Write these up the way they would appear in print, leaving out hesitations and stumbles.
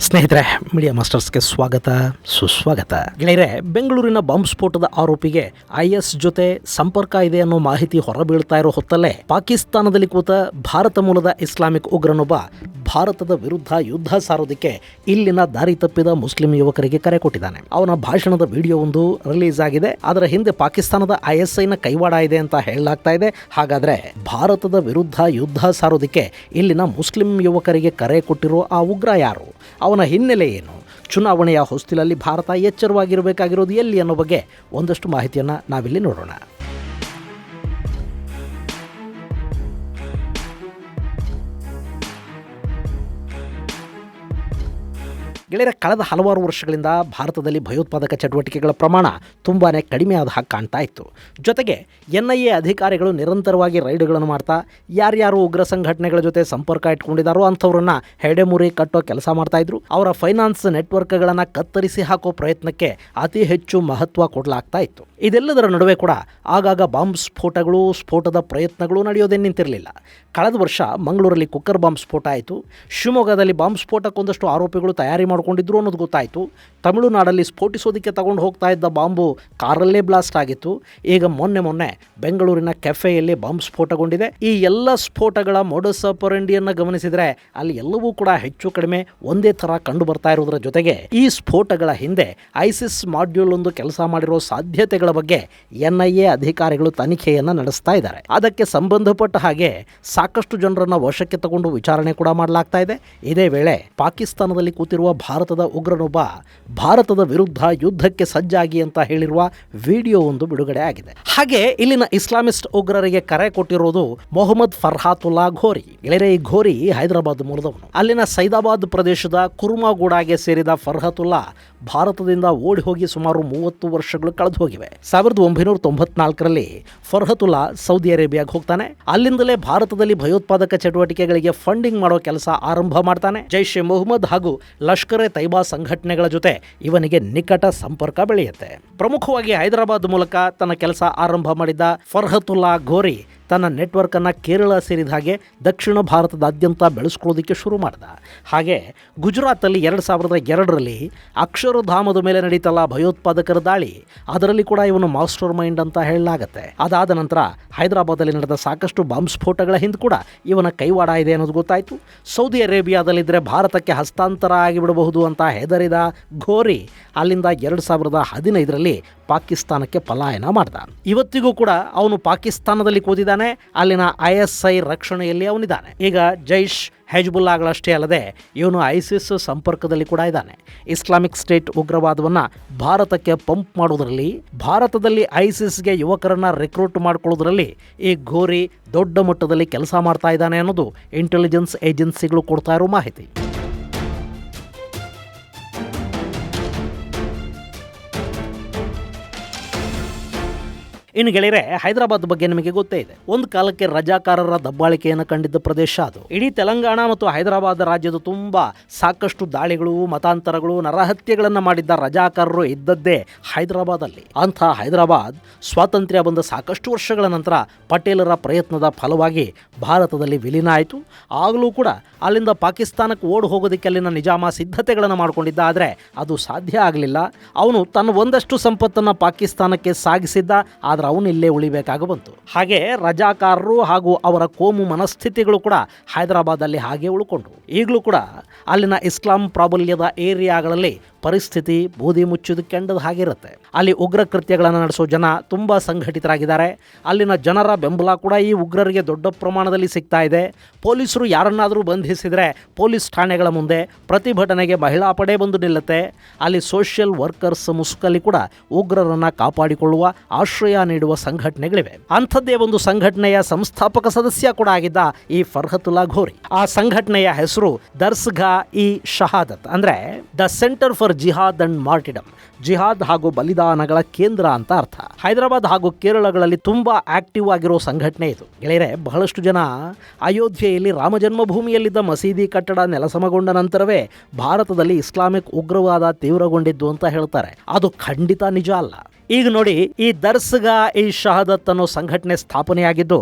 ಸ್ನೇಹಿತರೆ, ಮೀಡಿಯಾ ಮಾಸ್ಟರ್ಸ್ಗೆ ಸ್ವಾಗತ ಸುಸ್ವಾಗತ. ಗೆಳೆಯರೆ, ಬೆಂಗಳೂರಿನ ಬಾಂಬ್ ಸ್ಫೋಟದ ಆರೋಪಿಗೆ ಐಎಸ್ ಜೊತೆ ಸಂಪರ್ಕ ಇದೆ ಅನ್ನೋ ಮಾಹಿತಿ ಹೊರಬೀಳ್ತಾ ಇರೋ ಹೊತ್ತಲ್ಲೇ ಪಾಕಿಸ್ತಾನದಲ್ಲಿ ಕೂತ ಭಾರತ ಮೂಲದ ಇಸ್ಲಾಮಿಕ್ ಉಗ್ರನೊಬ್ಬ ಭಾರತದ ವಿರುದ್ಧ ಯುದ್ಧ ಸಾರೋದಕ್ಕೆ ಇಲ್ಲಿನ ದಾರಿ ತಪ್ಪಿದ ಮುಸ್ಲಿಂ ಯುವಕರಿಗೆ ಕರೆ ಕೊಟ್ಟಿದ್ದಾನೆ. ಅವನ ಭಾಷಣದ ವಿಡಿಯೋ ಒಂದು ರಿಲೀಸ್ ಆಗಿದೆ. ಅದರ ಹಿಂದೆ ಪಾಕಿಸ್ತಾನದ ಐಎಸ್ಐನ ಕೈವಾಡ ಇದೆ ಅಂತ ಹೇಳಲಾಗ್ತಾ ಇದೆ. ಹಾಗಾದ್ರೆ ಭಾರತದ ವಿರುದ್ಧ ಯುದ್ಧ ಸಾರೋದಕ್ಕೆ ಇಲ್ಲಿನ ಮುಸ್ಲಿಂ ಯುವಕರಿಗೆ ಕರೆ ಕೊಟ್ಟಿರೋ ಆ ಉಗ್ರ ಯಾರು? ಅವನ ಹಿನ್ನೆಲೆ ಏನು? ಚುನಾವಣೆಯ ಹೊಸ್ತಿಲಲ್ಲಿ ಭಾರತ ಎಚ್ಚರವಾಗಿರಬೇಕಾಗಿರೋದು ಎಲ್ಲಿ ಅನ್ನೋ ಬಗ್ಗೆ ಒಂದಷ್ಟು ಮಾಹಿತಿಯನ್ನು ನಾವಿಲ್ಲಿ ನೋಡೋಣ. ಗೆಳೆಯರ, ಕಳೆದ ಹಲವಾರು ವರ್ಷಗಳಿಂದ ಭಾರತದಲ್ಲಿ ಭಯೋತ್ಪಾದಕ ಚಟುವಟಿಕೆಗಳ ಪ್ರಮಾಣ ತುಂಬಾ ಕಡಿಮೆ ಆದ ಹಾಗೆ ಕಾಣ್ತಾ ಇತ್ತು. ಜೊತೆಗೆ NIA ಅಧಿಕಾರಿಗಳು ನಿರಂತರವಾಗಿ ರೈಡ್ಗಳನ್ನು ಮಾಡ್ತಾ ಯಾರ್ಯಾರು ಉಗ್ರ ಸಂಘಟನೆಗಳ ಜೊತೆ ಸಂಪರ್ಕ ಇಟ್ಕೊಂಡಿದ್ದಾರೋ ಅಂಥವ್ರನ್ನ ಹೆಡೆಮುರಿ ಕಟ್ಟೋ ಕೆಲಸ ಮಾಡ್ತಾಯಿದ್ರು. ಅವರ ಫೈನಾನ್ಸ್ ನೆಟ್ವರ್ಕ್ಗಳನ್ನು ಕತ್ತರಿಸಿ ಹಾಕೋ ಪ್ರಯತ್ನಕ್ಕೆ ಅತಿ ಹೆಚ್ಚು ಮಹತ್ವ ಕೊಡಲಾಗ್ತಾ ಇತ್ತು. ಇದೆಲ್ಲದರ ನಡುವೆ ಕೂಡ ಆಗಾಗ ಬಾಂಬ್ ಸ್ಫೋಟದ ಪ್ರಯತ್ನಗಳು ನಡೆಯೋದೇ ನಿಂತಿರಲಿಲ್ಲ. ಕಳೆದ ವರ್ಷ ಮಂಗಳೂರಲ್ಲಿ ಕುಕ್ಕರ್ ಬಾಂಬ್ ಸ್ಫೋಟ ಆಯಿತು. ಶಿವಮೊಗ್ಗದಲ್ಲಿ ಬಾಂಬ್ ಸ್ಫೋಟಕ್ಕೊಂದಷ್ಟು ಆರೋಪಿಗಳು ತಯಾರಿ ಮಾಡಿಕೊಂಡಿದ್ರು ಅನ್ನೋದು ಗೊತ್ತಾಯಿತು. ತಮಿಳುನಾಡಲ್ಲಿ ಸ್ಫೋಟಿಸೋದಕ್ಕೆ ತಗೊಂಡು ಹೋಗ್ತಾ ಇದ್ದ ಬಾಂಬು ಕಾರಲ್ಲೇ ಬ್ಲಾಸ್ಟ್ ಆಗಿತ್ತು. ಈಗ ಮೊನ್ನೆ ಬೆಂಗಳೂರಿನ ಕೆಫೆಯಲ್ಲಿ ಬಾಂಬ್ ಸ್ಫೋಟಗೊಂಡಿದೆ. ಈ ಎಲ್ಲ ಸ್ಫೋಟಗಳ ಮೋಡಸ್ ಆಪರೆಂಡಿಯನ್ನು ಗಮನಿಸಿದರೆ ಅಲ್ಲಿ ಎಲ್ಲವೂ ಕೂಡ ಹೆಚ್ಚು ಕಡಿಮೆ ಒಂದೇ ಥರ ಕಂಡು ಬರ್ತಾ ಇರೋದರ ಜೊತೆಗೆ ಈ ಸ್ಫೋಟಗಳ ಹಿಂದೆ ಐಸಿಸ್ ಮಾಡ್ಯೂಲ್ ಒಂದು ಕೆಲಸ ಮಾಡಿರೋ ಸಾಧ್ಯತೆಗಳ ಬಗ್ಗೆ NIA ಅಧಿಕಾರಿಗಳು ತನಿಖೆಯನ್ನು ನಡೆಸ್ತಾ ಇದ್ದಾರೆ. ಅದಕ್ಕೆ ಸಂಬಂಧಪಟ್ಟ ಹಾಗೆ ಸಾಕಷ್ಟು ಜನರನ್ನ ವಶಕ್ಕೆ ತಗೊಂಡು ವಿಚಾರಣೆ ಕೂಡ ಮಾಡಲಾಗ್ತಾ ಇದೆ. ಇದೇ ವೇಳೆ ಪಾಕಿಸ್ತಾನದಲ್ಲಿ ಕೂತಿರುವ ಭಾರತದ ಉಗ್ರನೊಬ್ಬ ಭಾರತದ ವಿರುದ್ಧ ಯುದ್ಧಕ್ಕೆ ಸಜ್ಜಾಗಿ ಅಂತ ಹೇಳಿರುವ ವಿಡಿಯೋ ಒಂದು ಬಿಡುಗಡೆ ಆಗಿದೆ. ಹಾಗೆ ಇಲ್ಲಿನ ಇಸ್ಲಾಮಿಸ್ಟ್ ಉಗ್ರರಿಗೆ ಕರೆ ಕೊಟ್ಟಿರೋದು ಮೊಹಮ್ಮದ್ ಫರ್ಹಾತುಲ್ಲಾ ಘೋರಿ. ಗೆಳೆಯರೆ, ಈ ಘೋರಿ ಹೈದರಾಬಾದ್ ಮೂಲದವನು. ಅಲ್ಲಿನ ಸೈದಾಬಾದ್ ಪ್ರದೇಶದ ಕುರ್ಮಾಗೂಡಾಗೆ ಸೇರಿದ ಫರ್ಹಾತುಲ್ಲಾ ಭಾರತದಿಂದ ಓಡಿ ಹೋಗಿ ಸುಮಾರು 30 ವರ್ಷಗಳು ಕಳೆದು ಹೋಗಿವೆ. 1994ರಲ್ಲಿ ಫರ್ಹಾತುಲ್ಲಾ ಸೌದಿ ಅರೇಬಿಯಾಗೆ ಹೋಗ್ತಾನೆ. ಅಲ್ಲಿಂದಲೇ ಭಾರತದಲ್ಲಿ ಭಯೋತ್ಪಾದಕ ಚಟುವಟಿಕೆಗಳಿಗೆ ಫಂಡಿಂಗ್ ಮಾಡೋ ಕೆಲಸ ಆರಂಭ ಮಾಡ್ತಾನೆ. ಜೈಷ್ ಎ ಮೊಹಮ್ಮದ್ ಹಾಗೂ ಲಷ್ಕರ್ ಎ ತೈಬಾ ಸಂಘಟನೆಗಳ ಜೊತೆ ಇವನಿಗೆ ನಿಕಟ ಸಂಪರ್ಕ ಬೆಳೆಯುತ್ತೆ. ಪ್ರಮುಖವಾಗಿ ಹೈದರಾಬಾದ್ ಮೂಲಕ ತನ್ನ ಕೆಲಸ ಆರಂಭ ಮಾಡಿದ್ದ ಫರ್ಹಾತುಲ್ಲಾ ಘೋರಿ ತನ್ನ ನೆಟ್ವರ್ಕನ್ನು ಕೇರಳ ಸೇರಿದ ಹಾಗೆ ದಕ್ಷಿಣ ಭಾರತದಾದ್ಯಂತ ಬೆಳೆಸ್ಕೊಳ್ಳೋದಕ್ಕೆ ಶುರು ಮಾಡ್ದ. ಹಾಗೆ ಗುಜರಾತಲ್ಲಿ 2002ರಲ್ಲಿ ಅಕ್ಷರಧಾಮದ ಮೇಲೆ ನಡೀತಲ್ಲ ಭಯೋತ್ಪಾದಕರ ದಾಳಿ, ಅದರಲ್ಲಿ ಕೂಡ ಇವನು ಮಾಸ್ಟರ್ ಮೈಂಡ್ ಅಂತ ಹೇಳಲಾಗತ್ತೆ. ಅದಾದ ನಂತರ ಹೈದರಾಬಾದಲ್ಲಿ ನಡೆದ ಸಾಕಷ್ಟು ಬಾಂಬ್ ಸ್ಫೋಟಗಳ ಹಿಂದೆ ಕೂಡ ಇವನ ಕೈವಾಡ ಇದೆ ಅನ್ನೋದು ಗೊತ್ತಾಯಿತು. ಸೌದಿ ಅರೇಬಿಯಾದಲ್ಲಿದ್ದರೆ ಭಾರತಕ್ಕೆ ಹಸ್ತಾಂತರ ಆಗಿಬಿಡಬಹುದು ಅಂತ ಹೆದರಿದ ಘೋರಿ ಅಲ್ಲಿಂದ 2015ರಲ್ಲಿ ಪಾಕಿಸ್ತಾನಕ್ಕೆ ಪಲಾಯನ ಮಾಡ್ದ. ಇವತ್ತಿಗೂ ಕೂಡ ಅವನು ಪಾಕಿಸ್ತಾನದಲ್ಲಿ ಕೂತಿದ್ದಾನೆ. ಅಲ್ಲಿನ ISI ರಕ್ಷಣೆಯಲ್ಲಿ ಅವನಿದ್ದಾನೆ. ಈಗ ಜೈಷ್ ಹೆಜ್ಬುಲ್ಲಾಗಳಷ್ಟೇ ಅಲ್ಲದೆ ಇವನು ಐಸಿಸ್ ಸಂಪರ್ಕದಲ್ಲಿ ಕೂಡ ಇದ್ದಾನೆ. ಇಸ್ಲಾಮಿಕ್ ಸ್ಟೇಟ್ ಉಗ್ರವಾದವನ್ನು ಭಾರತಕ್ಕೆ ಪಂಪ್ ಮಾಡೋದರಲ್ಲಿ, ಭಾರತದಲ್ಲಿ ಐಸಿಸ್ಗೆ ಯುವಕರನ್ನ ರಿಕ್ರೂಟ್ ಮಾಡ್ಕೊಳ್ಳೋದ್ರಲ್ಲಿ ಈ ಘೋರಿ ದೊಡ್ಡ ಮಟ್ಟದಲ್ಲಿ ಕೆಲಸ ಮಾಡ್ತಾ ಇದ್ದಾನೆ ಅನ್ನೋದು ಇಂಟೆಲಿಜೆನ್ಸ್ ಏಜೆನ್ಸಿಗಳು ಕೊಡ್ತಾ ಇರೋ ಮಾಹಿತಿ. ಇನ್ನು ಗೆಳೆಯರೆ, ಹೈದರಾಬಾದ್ ಬಗ್ಗೆ ನಿಮಗೆ ಗೊತ್ತೇ ಇದೆ. ಒಂದು ಕಾಲಕ್ಕೆ ರಜಾಕಾರರ ದಬ್ಬಾಳಿಕೆಯನ್ನು ಕಂಡಿದ್ದ ಪ್ರದೇಶ ಅದು. ಇಡೀ ತೆಲಂಗಾಣ ಮತ್ತು ಹೈದರಾಬಾದ್ ರಾಜ್ಯದ ತುಂಬ ಸಾಕಷ್ಟು ದಾಳಿಗಳು, ಮತಾಂತರಗಳು, ನರಹತ್ಯೆಗಳನ್ನು ಮಾಡಿದ್ದ ರಜಾಕಾರರು ಇದ್ದದ್ದೇ ಹೈದರಾಬಾದಲ್ಲಿ. ಅಂಥ ಹೈದರಾಬಾದ್ ಸ್ವಾತಂತ್ರ್ಯ ಬಂದ ಸಾಕಷ್ಟು ವರ್ಷಗಳ ನಂತರ ಪಟೇಲರ ಪ್ರಯತ್ನದ ಫಲವಾಗಿ ಭಾರತದಲ್ಲಿ ವಿಲೀನ ಆಯಿತು. ಆಗಲೂ ಕೂಡ ಅಲ್ಲಿಂದ ಪಾಕಿಸ್ತಾನಕ್ಕೆ ಓಡಿ ಹೋಗೋದಕ್ಕೆ ಅಲ್ಲಿನ ನಿಜಾಮ ಸಿದ್ಧತೆಗಳನ್ನು ಮಾಡಿಕೊಂಡಿದ್ದ. ಆದರೆ ಅದು ಸಾಧ್ಯ ಆಗಲಿಲ್ಲ. ಅವನು ತನ್ನ ಒಂದಷ್ಟು ಸಂಪತ್ತನ್ನು ಪಾಕಿಸ್ತಾನಕ್ಕೆ ಸಾಗಿಸಿದ್ದ. ಆದರೆ ಅವನು ಇಲ್ಲೇ ಉಳಿಬೇಕಾಗಿ ಬಂತು. ಹಾಗೆ ರಜಾಕಾರರು ಹಾಗೂ ಅವರ ಕೋಮು ಮನಸ್ಥಿತಿಗಳು ಕೂಡ ಹೈದರಾಬಾದಲ್ಲಿ ಹಾಗೆ ಉಳ್ಕೊಂಡ್ರು. ಈಗಲೂ ಕೂಡ ಅಲ್ಲಿನ ಇಸ್ಲಾಂ ಪ್ರಾಬಲ್ಯದ ಏರಿಯಾಗಳಲ್ಲಿ ಪರಿಸ್ಥಿತಿ ಬೂದಿ ಮುಚ್ಚುದು ಕೆಂಡದ ಹಾಗಿರುತ್ತೆ. ಅಲ್ಲಿ ಉಗ್ರ ಕೃತ್ಯಗಳನ್ನು ನಡೆಸೋ ಜನ ತುಂಬ ಸಂಘಟಿತರಾಗಿದ್ದಾರೆ. ಅಲ್ಲಿನ ಜನರ ಬೆಂಬಲ ಕೂಡ ಈ ಉಗ್ರರಿಗೆ ದೊಡ್ಡ ಪ್ರಮಾಣದಲ್ಲಿ ಸಿಗ್ತಾ ಇದೆ. ಪೊಲೀಸರು ಯಾರನ್ನಾದರೂ ಬಂಧಿಸಿದರೆ ಪೊಲೀಸ್ ಠಾಣೆಗಳ ಮುಂದೆ ಪ್ರತಿಭಟನೆಗೆ ಮಹಿಳಾ ಪಡೆ ಬಂದು ನಿಲ್ಲುತ್ತೆ. ಅಲ್ಲಿ ಸೋಷಿಯಲ್ ವರ್ಕರ್ಸ್ ಮುಸುಕಲ್ಲಿ ಕೂಡ ಉಗ್ರರನ್ನು ಕಾಪಾಡಿಕೊಳ್ಳುವ, ಆಶ್ರಯ ನೀಡುವ ಸಂಘಟನೆಗಳಿವೆ. ಅಂಥದ್ದೇ ಒಂದು ಸಂಘಟನೆಯ ಸಂಸ್ಥಾಪಕ ಸದಸ್ಯ ಕೂಡ ಆಗಿದ್ದ ಈ ಫರ್ಹಾತುಲ್ಲಾ ಘೋರಿ. ಆ ಸಂಘಟನೆಯ ಹೆಸರು ದರ್ಸ್ಗಾ ಇ ಶಹಾದತ್, ಅಂದರೆ the centre for jihad and martyrdom. ಜಿಹಾದ್ ಹಾಗೂ ಬಲಿದಾನಗಳ ಕೇಂದ್ರ ಅಂತ ಅರ್ಥ. ಹೈದರಾಬಾದ್ ಹಾಗೂ ಕೇರಳಗಳಲ್ಲಿ ತುಂಬಾ ಆಕ್ಟಿವ್ ಆಗಿರೋ ಸಂಘಟನೆ ಇದು. ಗೆಳೆಯರೆ, ಬಹಳಷ್ಟು ಜನ ಅಯೋಧ್ಯೆಯಲ್ಲಿ ರಾಮ ಜನ್ಮಭೂಮಿಯಲ್ಲಿದ್ದ ಮಸೀದಿ ಕಟ್ಟಡ ನೆಲಸಮಗೊಂಡ ನಂತರವೇ ಭಾರತದಲ್ಲಿ ಇಸ್ಲಾಮಿಕ್ ಉಗ್ರವಾದ ತೀವ್ರಗೊಂಡಿದ್ದು ಅಂತ ಹೇಳ್ತಾರೆ. ಅದು ಖಂಡಿತ ನಿಜ ಅಲ್ಲ. ಈಗ ನೋಡಿ, ಈ ದರ್ಸ್ಗಾ ಇ ಶಹಾದತ್ ಅನ್ನೋ ಸಂಘಟನೆ ಸ್ಥಾಪನೆಯಾಗಿದ್ದು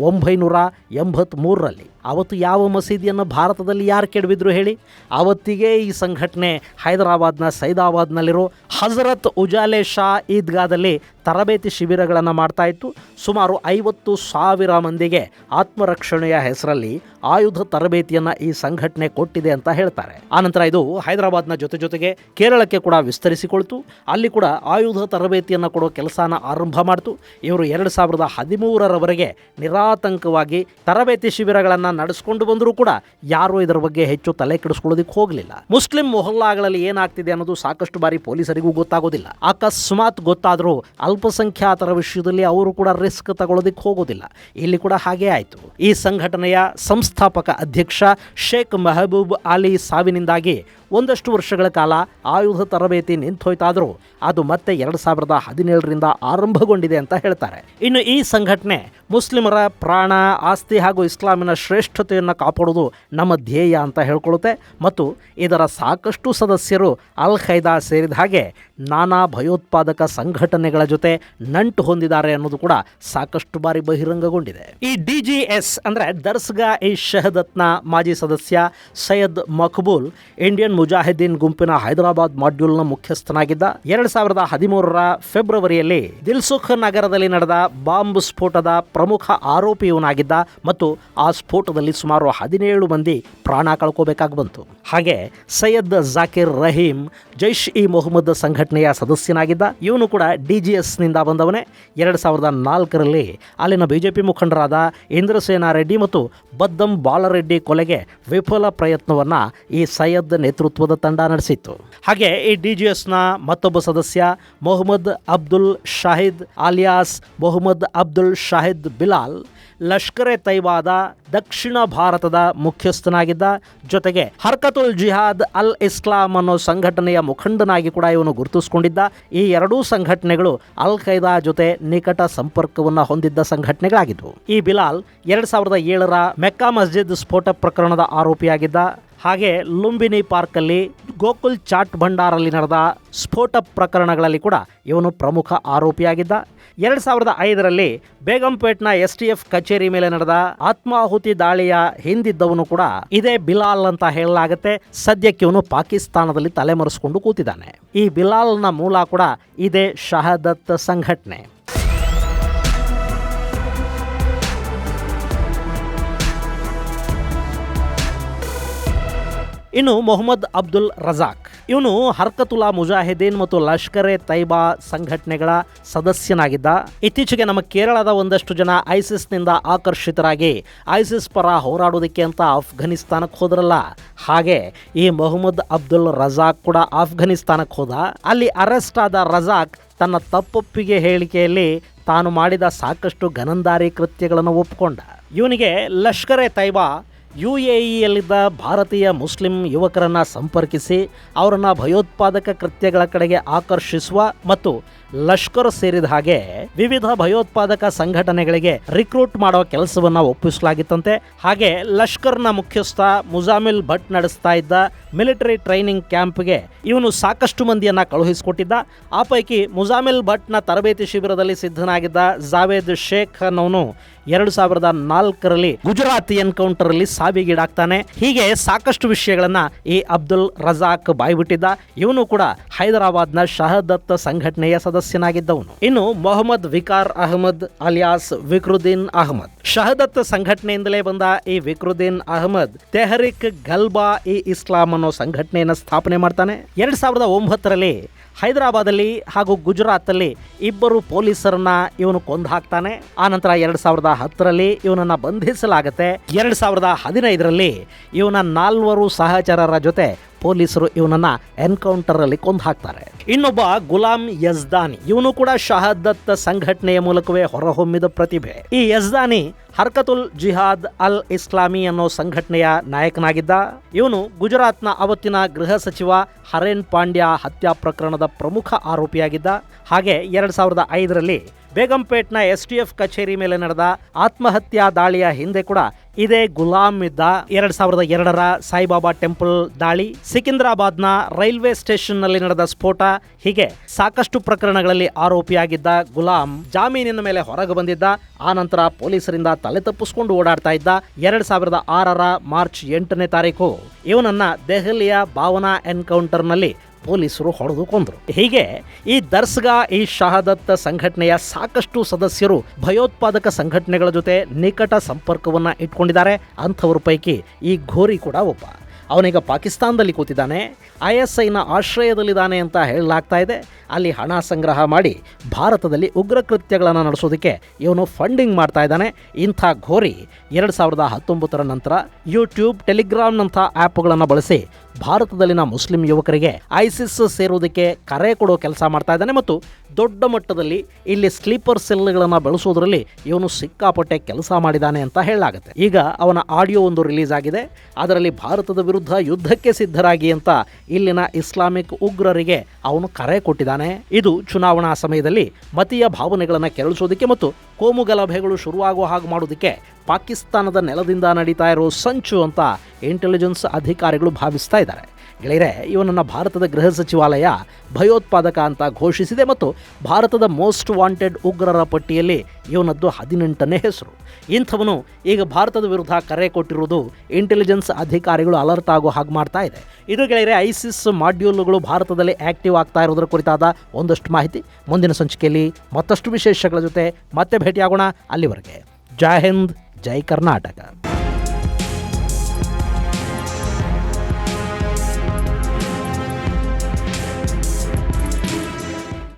1983ರಲ್ಲಿ. ಅವತ್ತು ಯಾವ ಮಸೀದಿಯನ್ನು ಭಾರತದಲ್ಲಿ ಯಾರು ಕೆಡವಿದ್ರು ಹೇಳಿ? ಅವತ್ತಿಗೆ ಈ ಸಂಘಟನೆ ಹೈದರಾಬಾದ್ನ ಸೈದಾಬಾದ್ನಲ್ಲಿರೋ ಹಜರತ್ ಉಜಾಲೆ ಶಾ ಈದ್ಗಾದಲ್ಲಿ ತರಬೇತಿ ಶಿಬಿರಗಳನ್ನು ಮಾಡ್ತಾ ಇತ್ತು. ಸುಮಾರು 50,000 ಮಂದಿಗೆ ಆತ್ಮರಕ್ಷಣೆಯ ಹೆಸರಲ್ಲಿ ಆಯುಧ ತರಬೇತಿಯನ್ನು ಈ ಸಂಘಟನೆ ಕೊಟ್ಟಿದೆ ಅಂತ ಹೇಳ್ತಾರೆ. ಆನಂತರ ಇದು ಹೈದರಾಬಾದ್ನ ಜೊತೆಗೆ ಕೇರಳಕ್ಕೆ ಕೂಡ ವಿಸ್ತರಿಸಿಕೊಳ್ತು. ಅಲ್ಲಿ ಕೂಡ ಆಯುಧ ತರಬೇತಿಯನ್ನು ಕೊಡೋ ಕೆಲಸನ ಆರಂಭ ಮಾಡ್ತು. ಇವರು 2013ರವರೆಗೆ ನಿರಾತಂಕವಾಗಿ ತರಬೇತಿ ಶಿಬಿರಗಳನ್ನು ನಡೆಸ್ಕೊಂಡು ಬಂದರೂ ಕೂಡ ಯಾರೂ ಇದರ ಬಗ್ಗೆ ಹೆಚ್ಚು ತಲೆ ಕೆಡಿಸ್ಕೊಳ್ಳೋದಕ್ಕೆ ಹೋಗಲಿಲ್ಲ. ಮುಸ್ಲಿಂ ಮೊಹಲ್ಲಾಗಳಲ್ಲಿ ಏನಾಗ್ತಿದೆ ಅನ್ನೋದು ಸಾಕಷ್ಟು ಬಾರಿ ಪೊಲೀಸರಿಗೂ ಗೊತ್ತಾಗೋದಿಲ್ಲ. ಅಕಸ್ಮಾತ್ ಗೊತ್ತಾದರೂ ಅಲ್ಪಸಂಖ್ಯಾತರ ವಿಷಯದಲ್ಲಿ ಅವರು ಕೂಡ ರಿಸ್ಕ್ ತಗೊಳ್ಳೋದಕ್ಕೆ ಹೋಗೋದಿಲ್ಲ. ಇಲ್ಲಿ ಕೂಡ ಹಾಗೇ ಆಯಿತು. ಈ ಸಂಘಟನೆಯ ಸಂಸ್ಥಾಪಕ ಅಧ್ಯಕ್ಷ ಶೇಖ್ ಮೆಹಬೂಬ್ ಅಲಿ ಸಾವಿನಿಂದಾಗಿ ಒಂದಷ್ಟು ವರ್ಷಗಳ ಕಾಲ ಆಯುಧ ತರಬೇತಿ ನಿಂತೋಯ್ತಾದರೂ ಅದು ಮತ್ತೆ 2017ರಿಂದ ಆರಂಭಗೊಂಡಿದೆ ಅಂತ ಹೇಳ್ತಾರೆ. ಇನ್ನು ಈ ಸಂಘಟನೆ ಮುಸ್ಲಿಮರ ಪ್ರಾಣ, ಆಸ್ತಿ ಹಾಗೂ ಇಸ್ಲಾಮಿನ ಶ್ರೇಷ್ಠತೆಯನ್ನು ಕಾಪಾಡೋದು ನಮ್ಮ ಧ್ಯೇಯ ಅಂತ ಹೇಳ್ಕೊಳ್ಳುತ್ತೆ. ಮತ್ತು ಇದರ ಸಾಕಷ್ಟು ಸದಸ್ಯರು ಅಲ್ ಖೈದಾ ಸೇರಿದ ಹಾಗೆ ನಾನಾ ಭಯೋತ್ಪಾದಕ ಸಂಘಟನೆಗಳ ಜೊತೆ ನಂಟು ಹೊಂದಿದ್ದಾರೆ ಅನ್ನೋದು ಕೂಡ ಸಾಕಷ್ಟು ಬಾರಿ ಬಹಿರಂಗಗೊಂಡಿದೆ. ಈ DGS ಅಂದರೆ ದರ್ಸ್ಗಾ ಇ ಶಹದತ್ನ ಮಾಜಿ ಸದಸ್ಯ ಸೈಯದ್ ಮಕ್ಬೂಲ್ ಇಂಡಿಯನ್ ಮುಜಾಹಿದೀನ್ ಗುಂಪಿನ ಹೈದರಾಬಾದ್ ಮಾಡ್ಯೂಲ್ನ ಮುಖ್ಯಸ್ಥನಾಗಿದ್ದ. 2013ರ ಫೆಬ್ರವರಿಯಲ್ಲಿ ದಿಲ್ಸುಖ್ ನಗರದಲ್ಲಿ ನಡೆದ ಬಾಂಬ್ ಸ್ಫೋಟದ ಪ್ರಮುಖ ಆರೋಪಿ ಇವನಾಗಿದ್ದ ಮತ್ತು ಆ ಸ್ಫೋಟದಲ್ಲಿ ಸುಮಾರು 17 ಮಂದಿ ಪ್ರಾಣ ಕಳ್ಕೋಬೇಕಾಗಿ ಬಂತು. ಹಾಗೆ ಸೈಯದ್ ಜಾಕಿರ್ ರಹೀಂ ಜೈಷ್ ಇ ಮೊಹಮ್ಮದ್ ಸಂಘಟನೆಯ ಸದಸ್ಯನಾಗಿದ್ದ. ಇವನು ಕೂಡ DGSನಿಂದ ಬಂದವನೇ. 2004ರಲ್ಲಿ ಅಲ್ಲಿನ ಬಿಜೆಪಿ ಮುಖಂಡರಾದ ಇಂದ್ರಸೇನಾ ರೆಡ್ಡಿ ಮತ್ತು ಬದ್ದಂ ಬಾಲರೆಡ್ಡಿ ಕೊಲೆಗೆ ವಿಫಲ ಪ್ರಯತ್ನವನ್ನು ಈ ಸೈಯದ್ ನೇತೃತ್ವದ ತಂಡ ನಡೆಸಿತ್ತು. ಹಾಗೆ ಈ DGSನ ಮತ್ತೊಬ್ಬ ಸದಸ್ಯ ಮೊಹಮ್ಮದ್ ಅಬ್ದುಲ್ ಶಾಹಿದ್ ಆಲಿಯಾಸ್ ಮೊಹಮ್ಮದ್ ಅಬ್ದುಲ್ ಶಾಹಿದ್ ಬಿಲಾಲ್ ಲಷ್ಕರ್ ಎ ತೈಬಾದ ದಕ್ಷಿಣ ಭಾರತದ ಮುಖ್ಯಸ್ಥನಾಗಿದ್ದ. ಜೊತೆಗೆ ಹರ್ಕತುಲ್ ಜಿಹಾದ್ ಅಲ್ ಇಸ್ಲಾಂ ಅನ್ನೋ ಸಂಘಟನೆಯ ಮುಖಂಡನಾಗಿ ಕೂಡ ಇವನು ಗುರುತಿಸಿಕೊಂಡಿದ್ದ. ಈ ಎರಡೂ ಸಂಘಟನೆಗಳು ಅಲ್ ಖೈದಾ ಜೊತೆ ನಿಕಟ ಸಂಪರ್ಕವನ್ನು ಹೊಂದಿದ್ದ ಸಂಘಟನೆಗಳಾಗಿದ್ವು. ಈ ಬಿಲಾಲ್ 2007ರ ಮೆಕ್ಕಾ ಮಸ್ಜಿದ್ ಸ್ಫೋಟ ಪ್ರಕರಣದ ಆರೋಪಿಯಾಗಿದ್ದ. ಹಾಗೆ ಲುಂಬಿನಿ ಪಾರ್ಕಲ್ಲಿ ಗೋಕುಲ್ ಚಾಟ್ ಭಂಡಾರಲ್ಲಿ ನಡೆದ ಸ್ಫೋಟ ಪ್ರಕರಣಗಳಲ್ಲಿ ಕೂಡ ಇವನು ಪ್ರಮುಖ ಆರೋಪಿಯಾಗಿದ್ದ. 2005ರಲ್ಲಿ ಬೇಗಂಪೇಟ್ನ STF ಕಚೇರಿ ಮೇಲೆ ನಡೆದ ಆತ್ಮಾಹುತಿ ದಾಳಿಯ ಹಿಂದಿದ್ದವನು ಕೂಡ ಇದೇ ಬಿಲಾಲ್ ಅಂತ ಹೇಳಲಾಗುತ್ತೆ. ಸದ್ಯಕ್ಕೆ ಇವನು ಪಾಕಿಸ್ತಾನದಲ್ಲಿ ತಲೆಮರೆಸಿಕೊಂಡು ಕೂತಿದ್ದಾನೆ. ಈ ಬಿಲಾಲ್ನ ಮೂಲ ಕೂಡ ಇದೇ ಶಹದತ್ ಸಂಘಟನೆ. ಇನ್ನು ಮೊಹಮ್ಮದ್ ಅಬ್ದುಲ್ ರಜಾಕ್ ಇವನು ಹರ್ಕತುಲ್ಲಾ ಮುಜಾಹಿದೀನ್ ಮತ್ತು ಲಷ್ಕರ್ ಎ ತೈಬಾ ಸಂಘಟನೆಗಳ ಸದಸ್ಯನಾಗಿದ್ದ. ಇತ್ತೀಚೆಗೆ ನಮ್ಮ ಕೇರಳದ ಒಂದಷ್ಟು ಜನ ಐಸಿಸ್ನಿಂದ ಆಕರ್ಷಿತರಾಗಿ ಐಸಿಸ್ ಪರ ಹೋರಾಡೋದಕ್ಕೆ ಅಂತ ಅಫ್ಘಾನಿಸ್ತಾನಕ್ಕೆ ಹೋದ್ರಲ್ಲ, ಹಾಗೆ ಈ ಮೊಹಮ್ಮದ್ ಅಬ್ದುಲ್ ರಜಾಕ್ ಕೂಡ ಅಫ್ಘಾನಿಸ್ತಾನಕ್ಕೆ ಹೋದ. ಅಲ್ಲಿ ಅರೆಸ್ಟ್ ಆದ ರಜಾಕ್ ತನ್ನ ತಪ್ಪೊಪ್ಪಿಗೆ ಹೇಳಿಕೆಯಲ್ಲಿ ತಾನು ಮಾಡಿದ ಸಾಕಷ್ಟು ಗನಂದಾರಿ ಕೃತ್ಯಗಳನ್ನು ಒಪ್ಪಿಕೊಂಡ. ಇವನಿಗೆ ಲಷ್ಕರ್ ಎ ತೈಬಾ UAEಯಲ್ಲಿದ್ದ ಭಾರತೀಯ ಮುಸ್ಲಿಂ ಯುವಕರನ್ನು ಸಂಪರ್ಕಿಸಿ ಅವರನ್ನು ಭಯೋತ್ಪಾದಕ ಕೃತ್ಯಗಳ ಕಡೆಗೆ ಆಕರ್ಷಿಸುವ ಮತ್ತು ಲಷ್ಕರ್ ಸೇರಿದ ಹಾಗೆ ವಿವಿಧ ಭಯೋತ್ಪಾದಕ ಸಂಘಟನೆಗಳಿಗೆ ರಿಕ್ರೂಟ್ ಮಾಡೋ ಕೆಲಸವನ್ನು ಒಪ್ಪಿಸಲಾಗಿತ್ತಂತೆ. ಹಾಗೆ ಲಷ್ಕರ್ನ ಮುಖ್ಯಸ್ಥ ಮುಜಾಮಿಲ್ ಭಟ್ ನಡೆಸ್ತಾ ಇದ್ದ ಮಿಲಿಟರಿ ಟ್ರೈನಿಂಗ್ ಕ್ಯಾಂಪ್ಗೆ ಇವನು ಸಾಕಷ್ಟು ಮಂದಿಯನ್ನು ಕಳುಹಿಸಿಕೊಟ್ಟಿದ್ದ. ಆ ಪೈಕಿ ಮುಜಾಮಿಲ್ ಭಟ್ನ ತರಬೇತಿ ಶಿಬಿರದಲ್ಲಿ ಸಿದ್ಧನಾಗಿದ್ದ ಜಾವೇದ್ ಶೇಖ್ ಅನ್ನೋನು 2004ರಲ್ಲಿ ಗುಜರಾತ್ ಎನ್ಕೌಂಟರ್ ಅಲ್ಲಿ ಸಾವಿಗೀಡಾಗ್ತಾನೆ. ಹೀಗೆ ಸಾಕಷ್ಟು ವಿಷಯಗಳನ್ನ ಈ ಅಬ್ದುಲ್ ರಜಾಕ್ ಬಾಯ್ಬಿಟ್ಟಿದ್ದ. ಇವನು ಕೂಡ ಹೈದರಾಬಾದ್ನ ಶಹದತ್ ಸಂಘಟನೆಯ ಸದಸ್ಯನಾಗಿದ್ದವನು. ಇನ್ನು ಮೊಹಮ್ಮದ್ ವಿಕಾರ್ ಅಹಮದ್ ಅಲಿಯಾಸ್ ವಿಕ್ರುದ್ದೀನ್ ಅಹಮದ್ ಶಹದತ್ ಸಂಘಟನೆಯಿಂದಲೇ ಬಂದ ಈ ವಿಕ್ರುದ್ದೀನ್ ಅಹಮದ್ ತೆಹರಿಕ್ ಗಲ್ಬಾ ಇ ಇಸ್ಲಾಂ ಅನ್ನೋ ಸಂಘಟನೆಯನ್ನು ಸ್ಥಾಪನೆ ಮಾಡ್ತಾನೆ. 2009ರಲ್ಲಿ ಹೈದರಾಬಾದಲ್ಲಿ ಹಾಗೂ ಗುಜರಾತಲ್ಲಿ 2 ಪೊಲೀಸರನ್ನ ಇವನು ಕೊಂದು ಹಾಕ್ತಾನೆ. ಆನಂತರ 2010ರಲ್ಲಿ ಇವನನ್ನ ಬಂಧಿಸಲಾಗುತ್ತೆ. 2015ರಲ್ಲಿ ಇವನ 4 ಸಹಚರರ ಜೊತೆ ಪೊಲೀಸರು ಇವನನ್ನ ಎನ್ಕೌಂಟರ್ ಅಲ್ಲಿ ಕೊಂದು ಹಾಕ್ತಾರೆ. ಇನ್ನೊಬ್ಬ ಗುಲಾಮ್ ಯಜ್ದಾನಿ ಇವನು ಕೂಡ ಶಹದತ್ ಸಂಘಟನೆಯ ಮೂಲಕವೇ ಹೊರಹೊಮ್ಮಿದ ಪ್ರತಿಭೆ. ಈ ಯಜ್ದಾನಿ ಹರ್ಕತುಲ್ ಜಿಹಾದ್ ಅಲ್ ಇಸ್ಲಾಮಿ ಅನ್ನೋ ಸಂಘಟನೆಯ ನಾಯಕನಾಗಿದ್ದ. ಇವನು ಗುಜರಾತ್ನ ಅವತ್ತಿನ ಗೃಹ ಸಚಿವ ಹರೇನ್ ಪಾಂಡ್ಯ ಹತ್ಯಾ ಪ್ರಕರಣದ ಪ್ರಮುಖ ಆರೋಪಿಯಾಗಿದ್ದ. ಹಾಗೆ 2005ರಲ್ಲಿ ಬೇಗಂಪೇಟ್ನ STF ಕಚೇರಿ ಮೇಲೆ ನಡೆದ ಆತ್ಮಹತ್ಯಾ ದಾಳಿಯ ಹಿಂದೆ ಕೂಡ ಇದೇ ಗುಲಾಮ್ ಇದ್ದ. 2002ರ ಸಾಯಿಬಾಬಾ ಟೆಂಪಲ್ ದಾಳಿ, ಸಿಕಿಂದ್ರಾಬಾದ್ನ ರೈಲ್ವೆ ಸ್ಟೇಷನ್ನಲ್ಲಿ ನಡೆದ ಸ್ಫೋಟ, ಹೀಗೆ ಸಾಕಷ್ಟು ಪ್ರಕರಣಗಳಲ್ಲಿ ಆರೋಪಿಯಾಗಿದ್ದ ಗುಲಾಂ ಜಾಮೀನಿನ ಮೇಲೆ ಹೊರಗೆ ಬಂದಿದ್ದ. ಆನಂತರ ಪೊಲೀಸರಿಂದ ತಲೆ ತಪ್ಪಿಸ್ಕೊಂಡು ಓಡಾಡ್ತಾ ಇದ್ದ. 2006ರ ಮಾರ್ಚ್ 8ನೇ ತಾರೀಕು ಇವನನ್ನ ದೆಹಲಿಯ ಭಾವನಾ ಎನ್ಕೌಂಟರ್ನಲ್ಲಿ ಪೊಲೀಸರು ಹೊಡೆದು ಕೊಂದರು. ಹೀಗೆ ಈ ದರ್ಸ್ಗಾ ಇ ಶಹಾದತ್ ಸಂಘಟನೆಯ ಸಾಕಷ್ಟು ಸದಸ್ಯರು ಭಯೋತ್ಪಾದಕ ಸಂಘಟನೆಗಳ ಜೊತೆ ನಿಕಟ ಸಂಪರ್ಕವನ್ನು ಇಟ್ಕೊಂಡಿದ್ದಾರೆ. ಅಂಥವ್ರ ಪೈಕಿ ಈ ಘೋರಿ ಕೂಡ ಒಬ್ಬ. ಅವನೀಗ ಪಾಕಿಸ್ತಾನದಲ್ಲಿ ಕೂತಿದ್ದಾನೆ, ISIನ ಆಶ್ರಯದಲ್ಲಿದ್ದಾನೆ ಅಂತ ಹೇಳಲಾಗ್ತಾ ಇದೆ. ಅಲ್ಲಿ ಹಣ ಸಂಗ್ರಹ ಮಾಡಿ ಭಾರತದಲ್ಲಿ ಉಗ್ರ ಕೃತ್ಯಗಳನ್ನು ನಡೆಸೋದಕ್ಕೆ ಇವನು ಫಂಡಿಂಗ್ ಮಾಡ್ತಾ ಇದ್ದಾನೆ. ಇಂಥ ಘೋರಿ 2019ರ ನಂತರ ಯೂಟ್ಯೂಬ್, ಟೆಲಿಗ್ರಾಮ್ನಂಥ ಆ್ಯಪ್ಗಳನ್ನು ಬಳಸಿ ಭಾರತದಲ್ಲಿನ ಮುಸ್ಲಿಂ ಯುವಕರಿಗೆ ISIS ಸೇರುವುದಕ್ಕೆ ಕರೆ ಕೊಡೋ ಕೆಲಸ ಮಾಡ್ತಾ ಇದ್ದಾನೆ ಮತ್ತು ದೊಡ್ಡ ಮಟ್ಟದಲ್ಲಿ ಇಲ್ಲಿ ಸ್ಲೀಪರ್ ಸೆಲ್ಗಳನ್ನು ಬೆಳೆಸೋದ್ರಲ್ಲಿ ಇವನು ಸಿಕ್ಕಾಪಟ್ಟೆ ಕೆಲಸ ಮಾಡಿದ್ದಾನೆ ಅಂತ ಹೇಳಲಾಗುತ್ತೆ. ಈಗ ಅವನ ಆಡಿಯೋ ಒಂದು ರಿಲೀಸ್ ಆಗಿದೆ. ಅದರಲ್ಲಿ ಭಾರತದ ವಿರುದ್ಧ ಯುದ್ಧಕ್ಕೆ ಸಿದ್ಧರಾಗಿ ಅಂತ ಇಲ್ಲಿನ ಇಸ್ಲಾಮಿಕ್ ಉಗ್ರರಿಗೆ ಅವನು ಕರೆ ಕೊಟ್ಟಿದ್ದಾನೆ. ಇದು ಚುನಾವಣಾ ಸಮಯದಲ್ಲಿ ಮತೀಯ ಭಾವನೆಗಳನ್ನು ಕೆರಳಿಸೋದಕ್ಕೆ ಮತ್ತು ಕೋಮು ಗಲಭೆಗಳು ಶುರುವಾಗುವ ಹಾಗೆ ಮಾಡೋದಕ್ಕೆ ಪಾಕಿಸ್ತಾನದ ನೆಲದಿಂದ ನಡೀತಾ ಇರೋ ಸಂಚು ಅಂತ ಇಂಟೆಲಿಜೆನ್ಸ್ ಅಧಿಕಾರಿಗಳು ಭಾವಿಸ್ತಾ ಇದ್ದಾರೆ. ಗೆಳೆಯರೆ, ಇವನನ್ನು ಭಾರತದ ಗೃಹ ಸಚಿವಾಲಯ ಭಯೋತ್ಪಾದಕ ಅಂತ ಘೋಷಿಸಿದೆ ಮತ್ತು ಭಾರತದ ಮೋಸ್ಟ್ ವಾಂಟೆಡ್ ಉಗ್ರರ ಪಟ್ಟಿಯಲ್ಲಿ ಇವನದ್ದು 18ನೇ ಹೆಸರು. ಇಂಥವನು ಈಗ ಭಾರತದ ವಿರುದ್ಧ ಕರೆ ಕೊಟ್ಟಿರುವುದು ಇಂಟೆಲಿಜೆನ್ಸ್ ಅಧಿಕಾರಿಗಳು ಅಲರ್ಟ್ ಆಗೋ ಹಾಗೆ ಮಾಡ್ತಾ ಇದೆ. ಇದು ಗೆಳೆಯರೆ ISIS ಮಾಡ್ಯೂಲ್ಗಳು ಭಾರತದಲ್ಲಿ ಆ್ಯಕ್ಟಿವ್ ಆಗ್ತಾ ಇರೋದರ ಕುರಿತಾದ ಒಂದಷ್ಟು ಮಾಹಿತಿ. ಮುಂದಿನ ಸಂಚಿಕೆಯಲ್ಲಿ ಮತ್ತಷ್ಟು ವಿಶೇಷಗಳ ಜೊತೆ ಮತ್ತೆ ಭೇಟಿಯಾಗೋಣ. ಅಲ್ಲಿವರೆಗೆ ಜೈ ಹಿಂದ್, ಜೈ ಕರ್ನಾಟಕ.